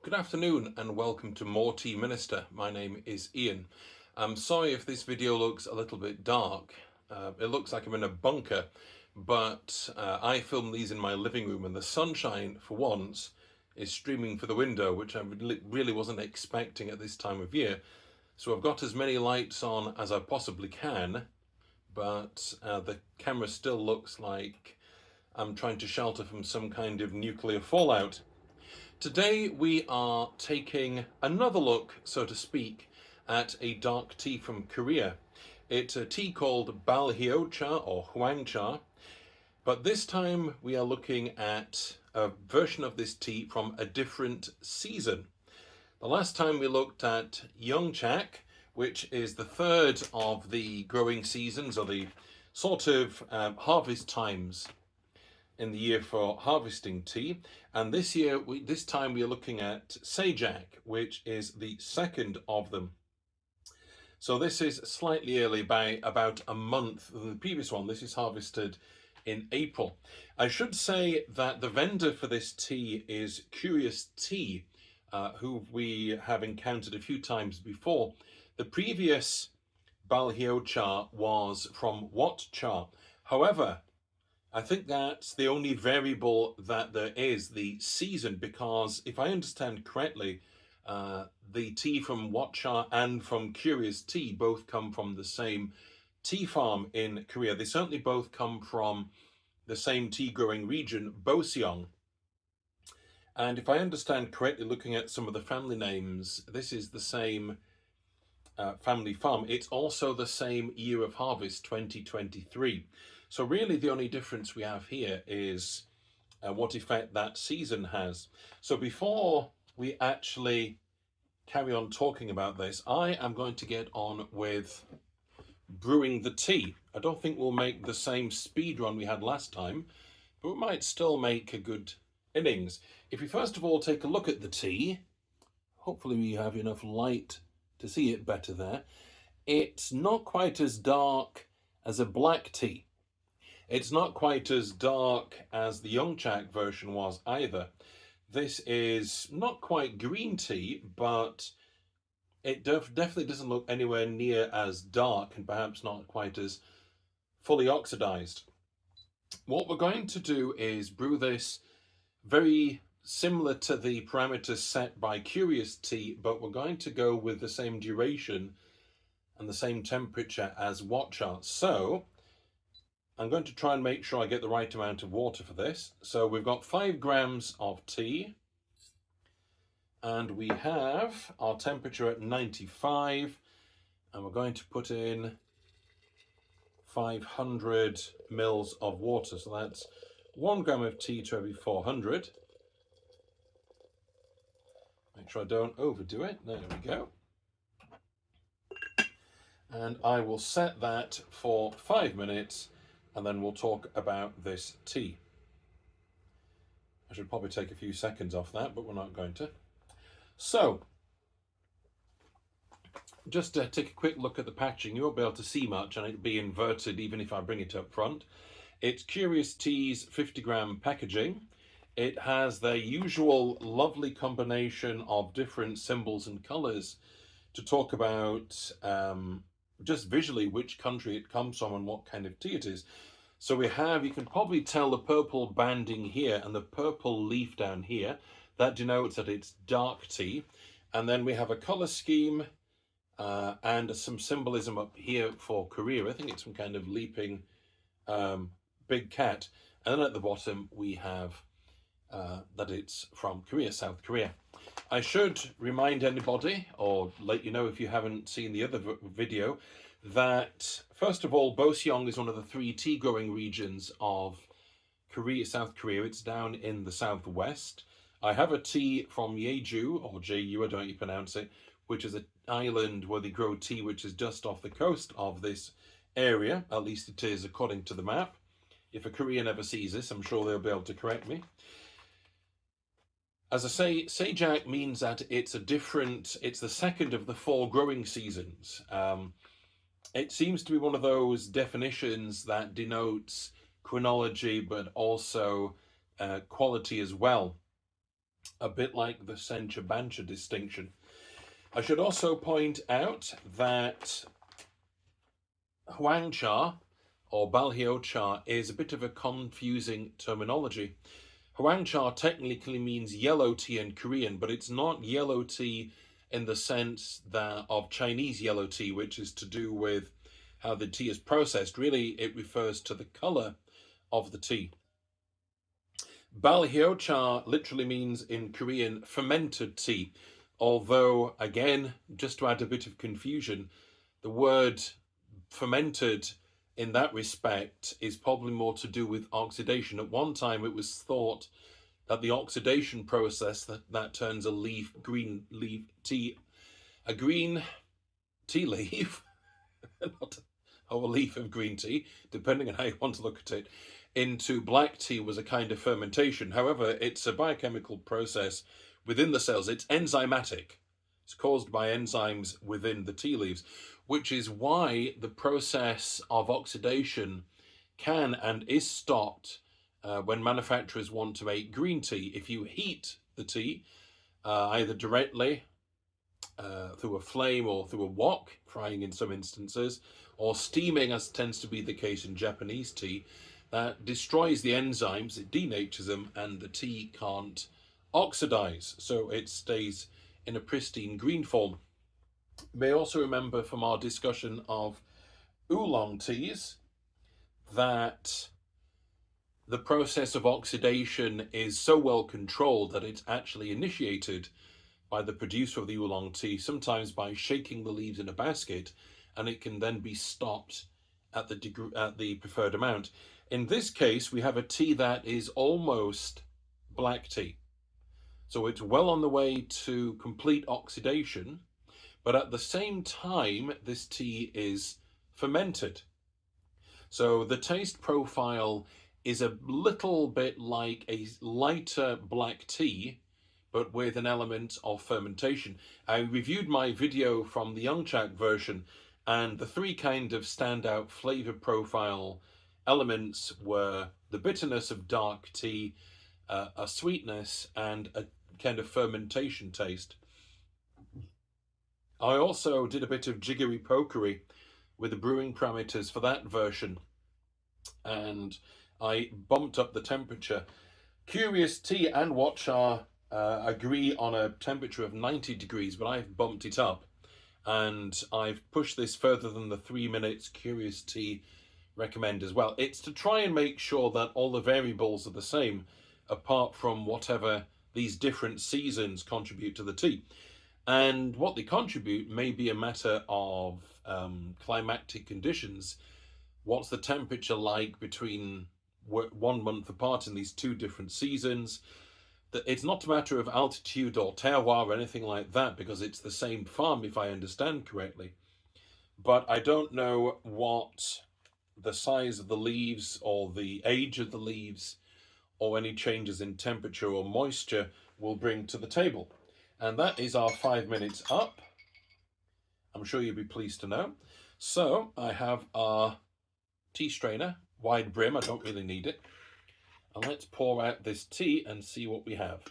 Good afternoon and welcome to More Tea Minister. My name is Ian. I'm sorry if this video looks a little bit dark. It looks like I'm in a bunker, but I filmed these in my living room and the sunshine, for once, is streaming through the window, which I really wasn't expecting at this time of year. So I've got as many lights on as I possibly can, but the camera still looks like I'm trying to shelter from some kind of nuclear fallout. Today we are taking another look, so to speak, at a dark tea from Korea. It's a tea called Balhyocha or Hwangcha, but this time we are looking at a version of this tea from a different season. The last time we looked at Jungjak, which is the third of the growing seasons, or the sort of harvest times in the year for harvesting tea, and this time we are looking at Sejak, which is the second of them. So this is slightly early by about a month than the previous one. This is harvested in April. I should say that the vendor for this tea is Curious Tea, who we have encountered a few times before. The previous Balhyocha was from Hwangcha. However, I think that's the only variable that there is, the season, because if I understand correctly, the tea from Hwangcha and from Curious Tea both come from the same tea farm in Korea. They certainly both come from the same tea growing region, Boseong. And if I understand correctly, looking at some of the family names, this is the same family farm. It's also the same year of harvest, 2023. So really the only difference we have here is what effect that season has. So before we actually carry on talking about this, I am going to get on with brewing the tea. I don't think we'll make the same speed run we had last time, but we might still make a good innings. If we first of all take a look at the tea, hopefully we have enough light to see it better there. It's not quite as dark as a black tea. It's not quite as dark as the Jungjak version was either. This is not quite green tea, but it definitely doesn't look anywhere near as dark and perhaps not quite as fully oxidized. What we're going to do is brew this very similar to the parameters set by Curious Tea, but we're going to go with the same duration and the same temperature as Hwangcha. So I'm going to try and make sure I get the right amount of water for this. So we've got 5 grams of tea, and we have our temperature at 95, and we're going to put in 500 mils of water. So that's 1 gram of tea to every 400. Make sure I don't overdo it. There we go. And I will set that for 5 minutes, and then we'll talk about this tea. I should probably take a few seconds off that, but we're not going to. So, just to take a quick look at the packaging. You won't be able to see much, and it'll be inverted even if I bring it up front. It's Curious Tea's 50-gram packaging. It has their usual lovely combination of different symbols and colours to talk about just visually which country it comes from and what kind of tea it is. So we have, you can probably tell the purple banding here and the purple leaf down here. That denotes that it's dark tea. And then we have a colour scheme and some symbolism up here for Korea. I think it's some kind of leaping big cat. And then at the bottom we have that it's from Korea, South Korea. I should remind anybody, or let you know if you haven't seen the other video, that first of all, Boseong is one of the 3 tea growing regions of Korea, South Korea. It's down in the southwest. I have a tea from Jeju, or Jeju, I don't know how you pronounce it, which is an island where they grow tea, which is just off the coast of this area. At least it is according to the map. If a Korean ever sees this, I'm sure they'll be able to correct me. As I say, Sejak means that it's the second of the 4 growing seasons. It seems to be one of those definitions that denotes chronology, but also quality as well. a bit like the Sencha Bancha distinction. I should also point out that Hwangcha or Balhyocha is a bit of a confusing terminology. Hwangcha technically means yellow tea in Korean, but it's not yellow tea in the sense that of Chinese yellow tea, which is to do with how the tea is processed. Really, it refers to the color of the tea. Balhyocha literally means in Korean fermented tea, although again, just to add a bit of confusion, the word fermented in that respect is probably more to do with oxidation. At one time it was thought that the oxidation process that turns a green tea leaf not a leaf of green tea, depending on how you want to look at it, into black tea was a kind of fermentation. However, it's a biochemical process within the cells. It's enzymatic. It's caused by enzymes within the tea leaves, which is why the process of oxidation can and is stopped when manufacturers want to make green tea. If you heat the tea, either directly through a flame or through a wok, frying in some instances, or steaming, as tends to be the case in Japanese tea, that destroys the enzymes, it denatures them, and the tea can't oxidize, so it stays in a pristine green form. You may also remember from our discussion of oolong teas that the process of oxidation is so well controlled that it's actually initiated by the producer of the oolong tea, sometimes by shaking the leaves in a basket, and it can then be stopped at the preferred amount. In this case, we have a tea that is almost black tea. So it's well on the way to complete oxidation, but at the same time, this tea is fermented. So the taste profile is a little bit like a lighter black tea, but with an element of fermentation. I reviewed my video from the Jungjak version, and the three kind of standout flavor profile elements were the bitterness of dark tea, a sweetness, and a kind of fermentation taste. I also did a bit of jiggery pokery with the brewing parameters for that version, and I bumped up the temperature. Curious Tea and Watcha agree on a temperature of 90 degrees, but I've bumped it up, and I've pushed this further than the 3 minutes Curious Tea recommend as well. It's to try and make sure that all the variables are the same, apart from whatever these different seasons contribute to the tea. And what they contribute may be a matter of climatic conditions. What's the temperature like between 1 month apart in these two different seasons? It's not a matter of altitude or terroir or anything like that, because it's the same farm, if I understand correctly. But I don't know what the size of the leaves or the age of the leaves or any changes in temperature or moisture will bring to the table. And that is our 5 minutes up. I'm sure you'll be pleased to know. So I have our tea strainer, wide brim, I don't really need it. And let's pour out this tea and see what we have.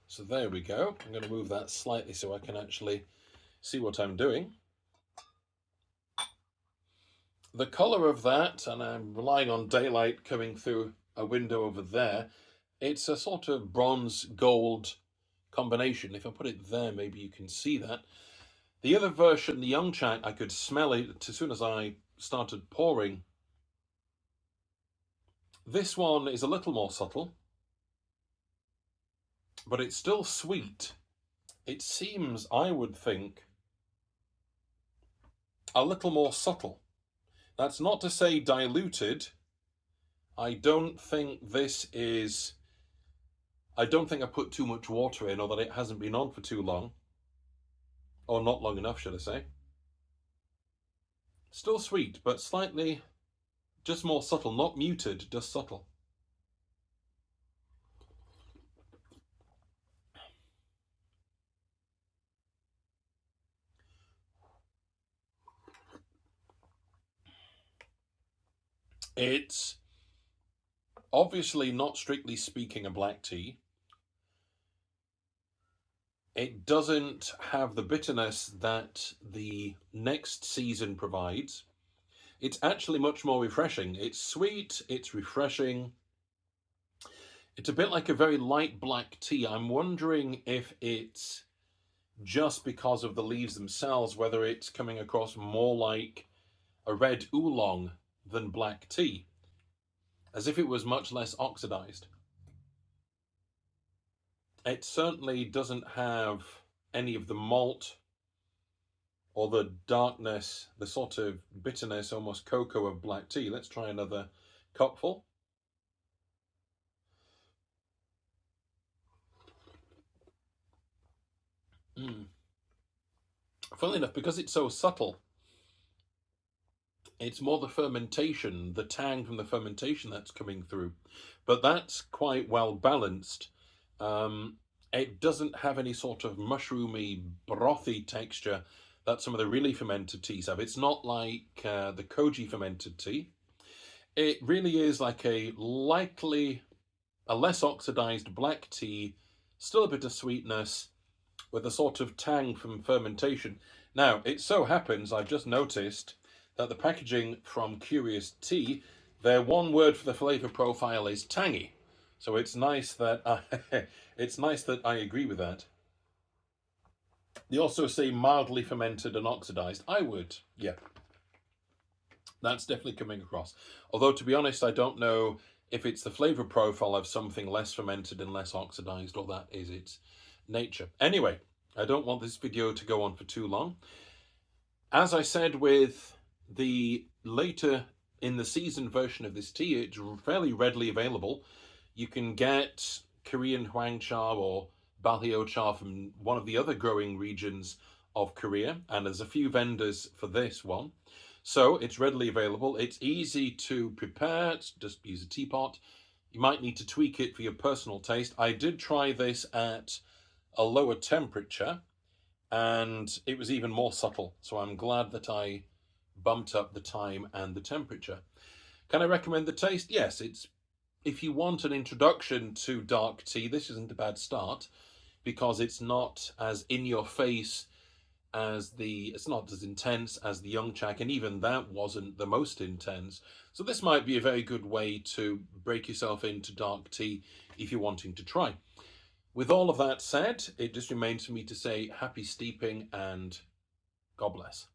So there we go. I'm going to move that slightly so I can actually see what I'm doing. The colour of that, and I'm relying on daylight coming through a window over there, it's a sort of bronze gold combination. If I put it there, maybe you can see that. The other version, the Jungjak, I could smell it as soon as I started pouring. This one is a little more subtle, but it's still sweet. It seems, I would think, a little more subtle. That's not to say diluted. I don't think I put too much water in, or that it hasn't been on for too long. Or not long enough, should I say. Still sweet, but slightly just more subtle, not muted, just subtle. It's obviously not strictly speaking a black tea. It doesn't have the bitterness that the next season provides. It's actually much more refreshing. It's sweet, it's refreshing. It's a bit like a very light black tea. I'm wondering if it's just because of the leaves themselves, whether it's coming across more like a red oolong than black tea, as if it was much less oxidized. It certainly doesn't have any of the malt or the darkness, the sort of bitterness, almost cocoa of black tea. Let's try another cupful. Funnily enough, because it's so subtle, it's more the fermentation, the tang from the fermentation that's coming through. But that's quite well balanced. It doesn't have any sort of mushroomy, brothy texture that some of the really fermented teas have. It's not like the koji fermented tea. It really is like a less oxidized black tea, still a bit of sweetness, with a sort of tang from fermentation. Now, it so happens, I've just noticed that the packaging from Curious Tea, their one word for the flavor profile is tangy. So it's nice that I agree with that. They also say mildly fermented and oxidized. I would, yeah. That's definitely coming across. Although, to be honest, I don't know if it's the flavor profile of something less fermented and less oxidized, or that is its nature. Anyway, I don't want this video to go on for too long. As I said with the later in the season version of this tea, it's fairly readily available. You can get Korean Hwangcha or Balhyocha from one of the other growing regions of Korea, and there's a few vendors for this one. So it's readily available. It's easy to prepare. Just use a teapot. You might need to tweak it for your personal taste. I did try this at a lower temperature, and it was even more subtle. So I'm glad that I bumped up the time and the temperature. Can I recommend the taste? Yes, if you want an introduction to dark tea, this isn't a bad start, because it's not as in your face as it's not as intense as the Jungjak, and even that wasn't the most intense. So this might be a very good way to break yourself into dark tea if you're wanting to try. With all of that said, it just remains for me to say happy steeping and God bless.